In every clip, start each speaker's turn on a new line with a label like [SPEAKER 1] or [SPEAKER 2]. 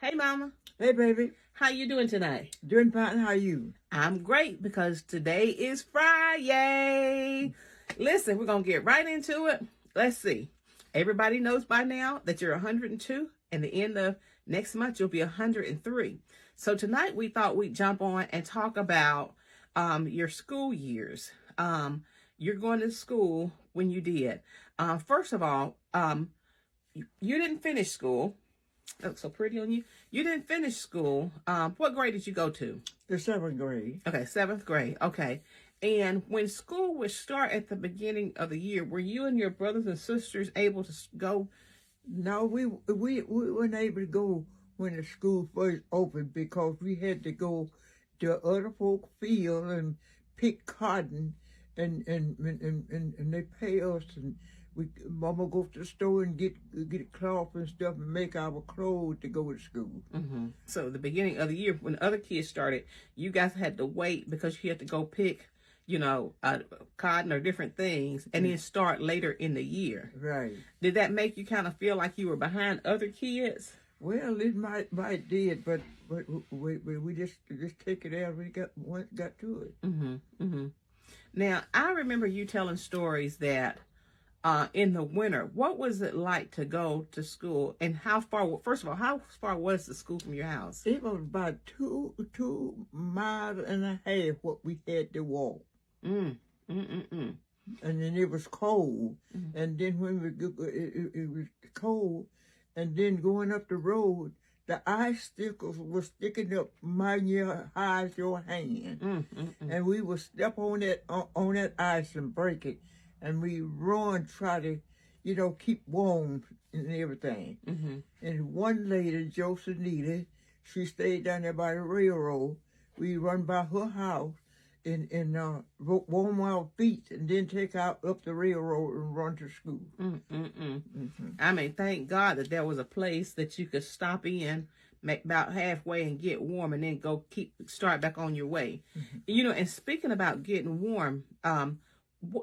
[SPEAKER 1] Hey, Mama.
[SPEAKER 2] Hey, baby.
[SPEAKER 1] How you doing tonight?
[SPEAKER 2] Doing fine. How are you?
[SPEAKER 1] I'm great because today is Friday. Listen, we're going to get right into it. Let's see. Everybody knows by now that you're 102, and the end of next month, you'll be 103. So tonight, we thought we'd jump on and talk about your school years. You're going to school when you did. First of all, you didn't finish school. That looks so pretty on you. You didn't finish school. What grade did you go to?
[SPEAKER 2] The 7th grade.
[SPEAKER 1] Okay, 7th grade. Okay. And when school would start at the beginning of the year, were you and your brothers and sisters able to go?
[SPEAKER 2] No, we weren't able to go when the school first opened because we had to go to other folk field and pick cotton, and they pay us, and Mama go to the store and get cloth and stuff and make our clothes to go to school.
[SPEAKER 1] Mm-hmm. So the beginning of the year, when other kids started, you guys had to wait because you had to go pick, cotton or different things, and then start later in the year.
[SPEAKER 2] Right.
[SPEAKER 1] Did that make you kind of feel like you were behind other kids?
[SPEAKER 2] Well, it might did, but we just take it out. We got to it.
[SPEAKER 1] Mm-hmm. Mm-hmm. Now, I remember you telling stories that in the winter, what was it like to go to school, and how far? First of all, how far was the school from your house?
[SPEAKER 2] It was about 2 miles and a half what we had to walk. And then it was cold, and then when it was cold, and then going up the road, the icicles were sticking up high as your hand, and we would step on that ice and break it. And we run, try to, keep warm and everything. And one lady, Josephine, she stayed down there by the railroad. We run by her house and warm our feet, and then take out up the railroad and run to school.
[SPEAKER 1] I mean, thank God that there was a place that you could stop in, make about halfway and get warm, and then start back on your way. And speaking about getting warm,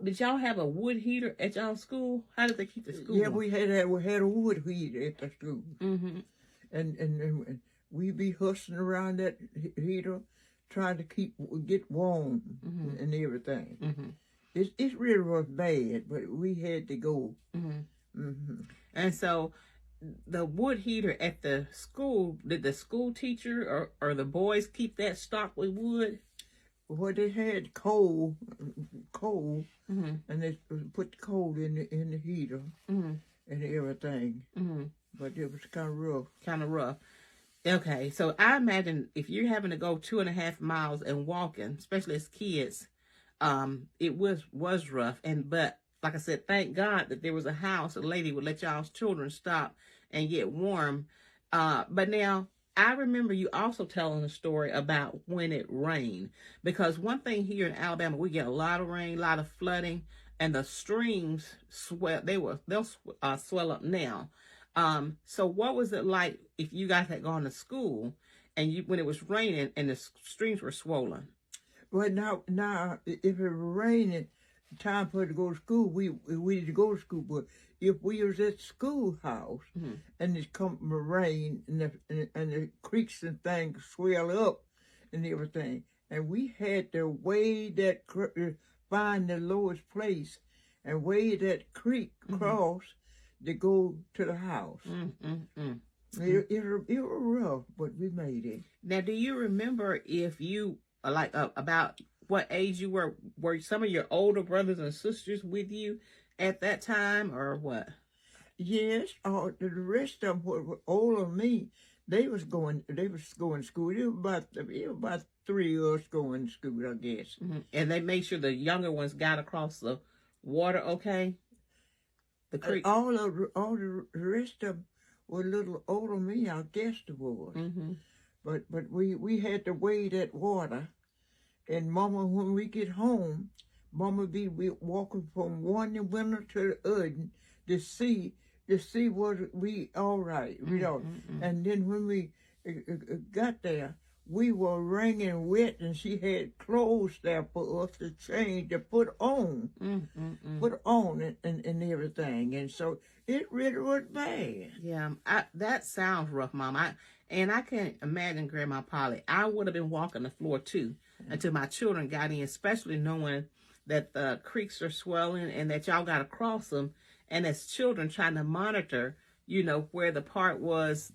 [SPEAKER 1] did y'all have a wood heater at y'all school? How did they keep the school warm?
[SPEAKER 2] We had a wood heater at the school. And we be hustling around that heater, trying to get warm and everything. It really was bad, but we had to go.
[SPEAKER 1] And so the wood heater at the school, did the school teacher or the boys keep that stocked with wood?
[SPEAKER 2] Well, they had coal, and they put the coal in the heater and everything. But it was kind of rough. Kind of rough.
[SPEAKER 1] Okay, so I imagine if you're having to go 2.5 miles and walking, especially as kids, it was rough. But like I said, thank God that there was a house, a lady would let y'all's children stop and get warm. But now, I remember you also telling a story about when it rained, because one thing here in Alabama, we get a lot of rain, a lot of flooding, and the streams swell. They'll swell up now. So what was it like if you guys had gone to school and when it was raining and the streams were swollen?
[SPEAKER 2] Well, now if it was raining, time for us to go to school, we need to go to school. But if we was at schoolhouse and it come rain and the creeks and things swell up and everything, and we had to wade that find the lowest place and wade that creek across to go to the house. It was rough, but we made it.
[SPEAKER 1] Now, do you remember if you about what age you were? Were some of your older brothers and sisters with you at that time, or what?
[SPEAKER 2] Yes, the rest of them were older than me. They was going to school. It was about 3 of us going to school, I guess.
[SPEAKER 1] And they made sure the younger ones got across the water okay? The creek.
[SPEAKER 2] All the rest of them were a little older than me, I guess it was. But we had to wade that water. And Mama, when we get home, Mama be walking from one window to the other to see was we all right, And then when we got there, we were wringing wet, and she had clothes there for us to change, to put on, and everything. And so it really was bad.
[SPEAKER 1] Yeah, that sounds rough, Mom. And I can't imagine Grandma Polly. I would have been walking the floor too until my children got in, especially knowing that the creeks are swelling and that y'all got to cross them. And as children trying to monitor, you know, where the part was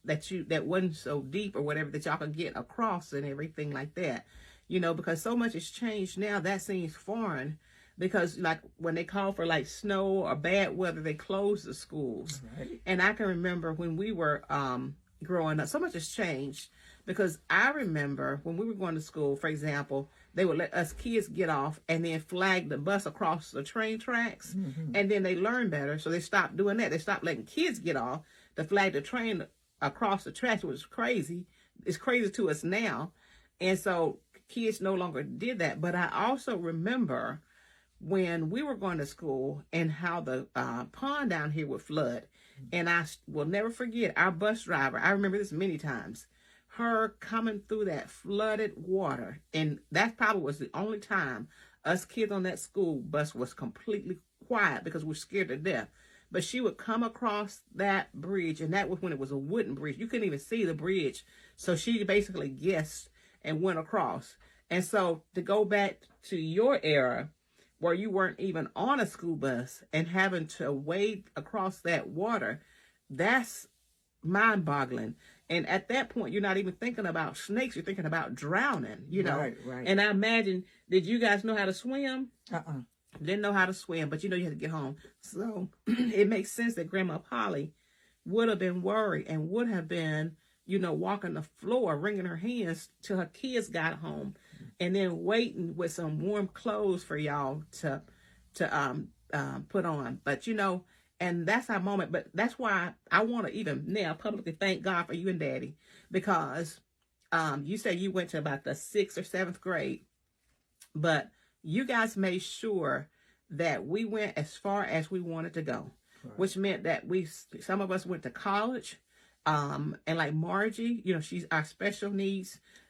[SPEAKER 1] that wasn't so deep or whatever, that y'all could get across and everything like that. You know, because so much has changed now, that seems foreign. Because like when they call for like snow or bad weather, they close the schools.
[SPEAKER 2] Right.
[SPEAKER 1] And I can remember when we were growing up, so much has changed. Because I remember when we were going to school, for example, they would let us kids get off and then flag the bus across the train tracks. And then they learned better, so they stopped doing that. They stopped letting kids get off to flag the train across the tracks, which was crazy. It's crazy to us now. And so kids no longer did that. But I also remember when we were going to school and how the pond down here would flood. And I will never forget our bus driver. I remember this many times. Her coming through that flooded water. And that probably was the only time us kids on that school bus was completely quiet because we're scared to death. But she would come across that bridge, and that was when it was a wooden bridge. You couldn't even see the bridge. So she basically guessed and went across. And so to go back to your era, where you weren't even on a school bus and having to wade across that water, that's mind-boggling. And at that point, you're not even thinking about snakes. You're thinking about drowning, you know.
[SPEAKER 2] Right.
[SPEAKER 1] And I imagine, did you guys know how to swim? Didn't know how to swim, but you know you had to get home. So it makes sense that Grandma Polly would have been worried and would have been, you know, walking the floor, wringing her hands till her kids got home, and then waiting with some warm clothes for y'all to put on. But you know, and that's our moment. But that's why I want to even now publicly thank God for you and Daddy, because you say you went to about the 6th or 7th grade, but you guys made sure that we went as far as we wanted to go, which meant that some of us went to college. And like Margie, you know, she's our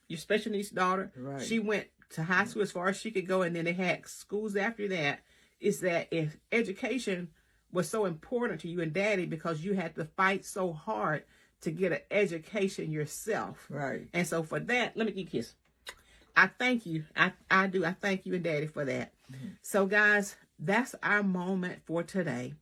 [SPEAKER 1] your special needs daughter.
[SPEAKER 2] Right.
[SPEAKER 1] She went to high school as far as she could go, and then they had schools after that. Is that if education was so important to you and Daddy because you had to fight so hard to get an education yourself.
[SPEAKER 2] Right.
[SPEAKER 1] And so for that, let me give you a kiss. I thank you. I do. I thank you and Daddy for that. So guys, that's our moment for today.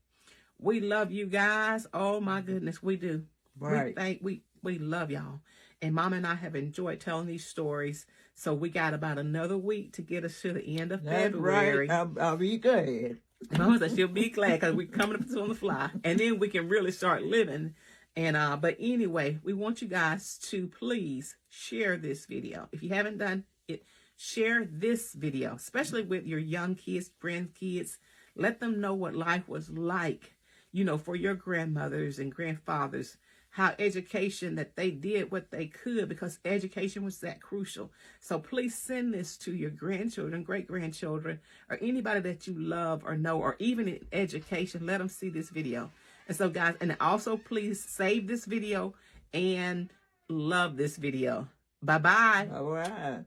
[SPEAKER 1] We love you guys. Oh my goodness, we do.
[SPEAKER 2] Right.
[SPEAKER 1] We love y'all. And Mama and I have enjoyed telling these stories. So we got about another week to get us to the end of February.
[SPEAKER 2] Right. I'll be glad.
[SPEAKER 1] Mama said she'll be glad because we're coming up on the fly. And then we can really start living. And but anyway, we want you guys to please share this video. If you haven't done it, share this video, especially with your young kids, grandkids. Let them know what life was like, you know, for your grandmothers and grandfathers, how education, that they did what they could because education was that crucial. So please send this to your grandchildren, great-grandchildren, or anybody that you love or know, or even in education. Let them see this video. And so guys, and also please save this video and love this video. Bye-bye.
[SPEAKER 2] All right.